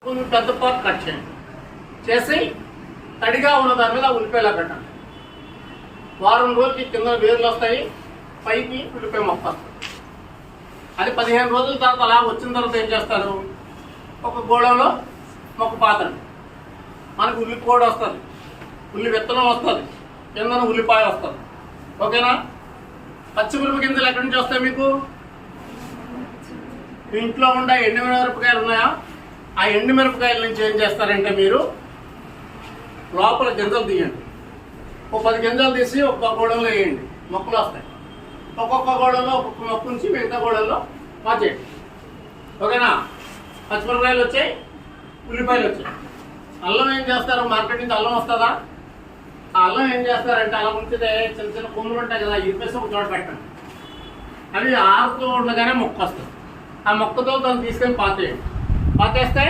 కొంచెం పెద్ద part cut చేయండి. చేసి తడిగా ఉన్న దాని మీద ఉల్లిపాయలా పెట్టండి. వారం రోజులకి కింద వేర్లు వస్తాయి, పైకి ఉల్లిపాయ మొక్క వస్తుంది. అది 15 రోజుల తర్వాత అలా వచ్చిన తర్వాత ఏం చేస్తారు, ఒక గోళంలో మొక్క పాతండి. మనకు ఉల్లి కూడా వస్తుంది, ఉల్లి విత్తనం వస్తుంది, కిందన ఉల్లిపాయ వస్తుంది. ఓకేనా? పచ్చిమిరప గింజలు ఎక్కడి నుంచి వస్తాయి మీకు? ఇంట్లో ఉండే ఎండుమిరపకాయలు ఉన్నాయా? ఆ ఎండుమిరపకాయల నుంచి ఏం చేస్తారంటే మీరు లోపల గింజలు తీయండి. ఒక 10 గింజలు తీసి ఒక్కొక్క గోళంలో వేయండి, మొక్కలు వస్తాయి. ఒక్కొక్క గోళంలో ఒక్కొక్క మొక్క నుంచి మిగతా గోళంలో మార్చేయండి. ఓకేనా? పచ్చిమిరపకాయలు వచ్చాయి, ఉల్లిపాయలు వచ్చాయి. అల్లం ఏం చేస్తారు? మార్కెట్ నుంచి అల్లం వస్తుందా? ఆ అల్లం ఏం చేస్తారంటే అలా ఉంచితే చిన్న చిన్న కొమ్ములు ఉంటాయి కదా, ఇరిపేసి ఒక చోట పెట్టండి. అవి ఆరుతూ ఉండగానే మొక్క వస్తుంది. ఆ మొక్కతో దాన్ని తీసుకొని పాతేయండి. పాతేస్తే